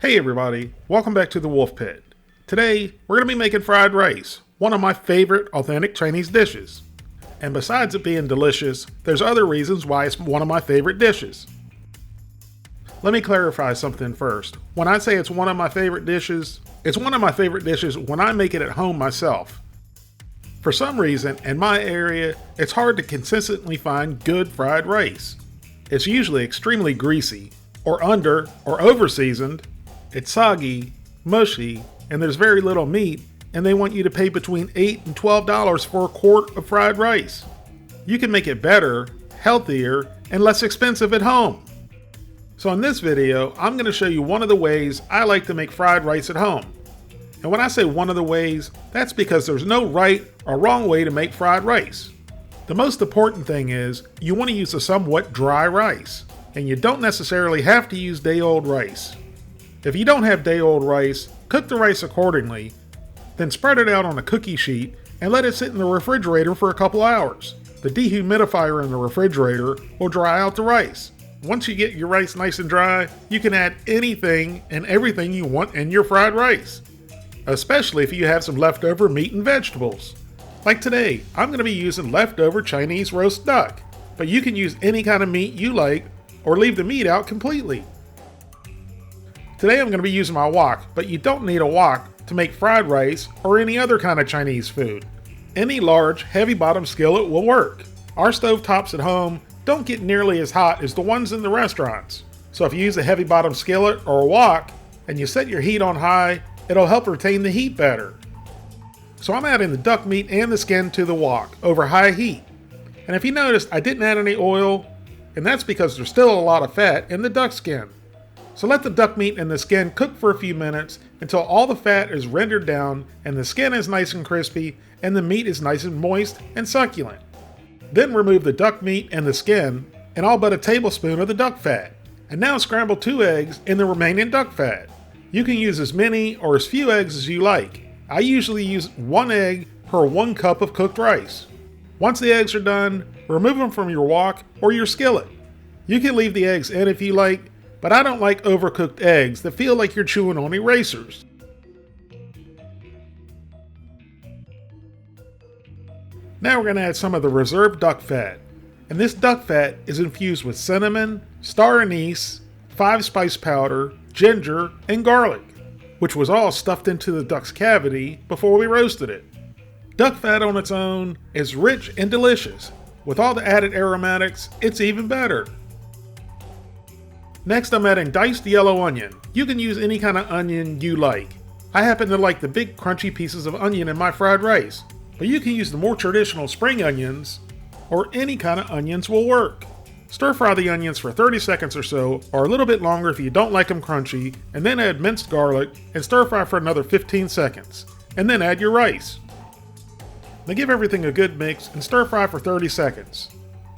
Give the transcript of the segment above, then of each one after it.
Hey everybody, welcome back to the Wolf Pit. Today, we're going to be making fried rice, one of my favorite authentic Chinese dishes. And besides it being delicious, there's other reasons why it's one of my favorite dishes. Let me clarify something first. When I say it's one of my favorite dishes, it's one of my favorite dishes when I make it at home myself. For some reason, in my area, it's hard to consistently find good fried rice. It's usually extremely greasy, or under or over seasoned. It's soggy, mushy, and there's very little meat, and they want you to pay between $8 and $12 for a quart of fried rice. You can make it better, healthier, and less expensive at home. So in this video, I'm going to show you one of the ways I like to make fried rice at home. And when I say one of the ways, that's because there's no right or wrong way to make fried rice. The most important thing is you want to use a somewhat dry rice, and you don't necessarily have to use day-old rice. If you don't have day-old rice, cook the rice accordingly, then spread it out on a cookie sheet and let it sit in the refrigerator for a couple hours. The dehumidifier in the refrigerator will dry out the rice. Once you get your rice nice and dry, you can add anything and everything you want in your fried rice, especially if you have some leftover meat and vegetables. Like today, I'm going to be using leftover Chinese roast duck, but you can use any kind of meat you like or leave the meat out completely. Today I'm going to be using my wok, but you don't need a wok to make fried rice or any other kind of Chinese food. Any large, heavy bottom skillet will work. Our stovetops at home don't get nearly as hot as the ones in the restaurants. So if you use a heavy bottom skillet or a wok and you set your heat on high, it'll help retain the heat better. So I'm adding the duck meat and the skin to the wok over high heat. And if you noticed, I didn't add any oil, and that's because there's still a lot of fat in the duck skin. So let the duck meat and the skin cook for a few minutes until all the fat is rendered down and the skin is nice and crispy and the meat is nice and moist and succulent. Then remove the duck meat and the skin and all but a tablespoon of the duck fat. And now scramble 2 eggs in the remaining duck fat. You can use as many or as few eggs as you like. I usually use 1 egg per 1 cup of cooked rice. Once the eggs are done, remove them from your wok or your skillet. You can leave the eggs in if you like, but I don't like overcooked eggs that feel like you're chewing on erasers. Now we're going to add some of the reserved duck fat. And this duck fat is infused with cinnamon, star anise, 5-spice powder, ginger, and garlic, which was all stuffed into the duck's cavity before we roasted it. Duck fat on its own is rich and delicious. With all the added aromatics, it's even better. Next, I'm adding diced yellow onion. You can use any kind of onion you like. I happen to like the big crunchy pieces of onion in my fried rice, but you can use the more traditional spring onions, or any kind of onions will work. Stir fry the onions for 30 seconds or so, or a little bit longer if you don't like them crunchy, and then add minced garlic and stir fry for another 15 seconds, and then add your rice. Now give everything a good mix and stir fry for 30 seconds,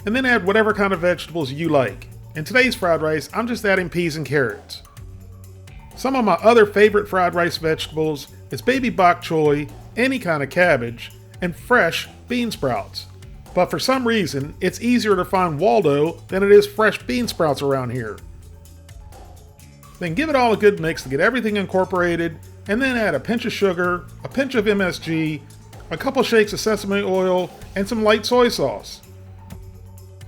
and then add whatever kind of vegetables you like. In today's fried rice, I'm just adding peas and carrots. Some of my other favorite fried rice vegetables is baby bok choy, any kind of cabbage, and fresh bean sprouts. But for some reason, it's easier to find Waldo than it is fresh bean sprouts around here. Then give it all a good mix to get everything incorporated, and then add a pinch of sugar, a pinch of MSG, a couple shakes of sesame oil, and some light soy sauce.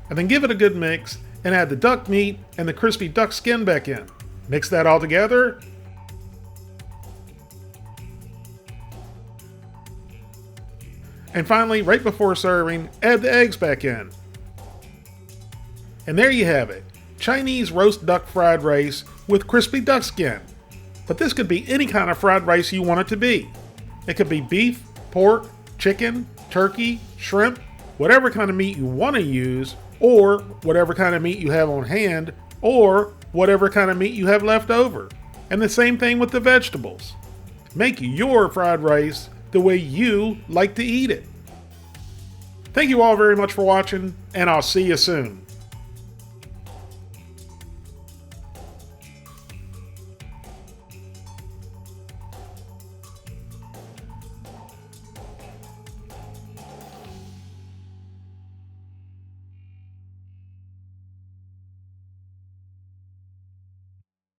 And then give it a good mix, and add the duck meat and the crispy duck skin back in. Mix that all together. And finally, right before serving, add the eggs back in. And there you have it, Chinese roast duck fried rice with crispy duck skin. But this could be any kind of fried rice you want it to be. It could be beef, pork, chicken, turkey, shrimp, whatever kind of meat you want to use, or whatever kind of meat you have on hand, or whatever kind of meat you have left over. And the same thing with the vegetables. Make your fried rice the way you like to eat it. Thank you all very much for watching, and I'll see you soon.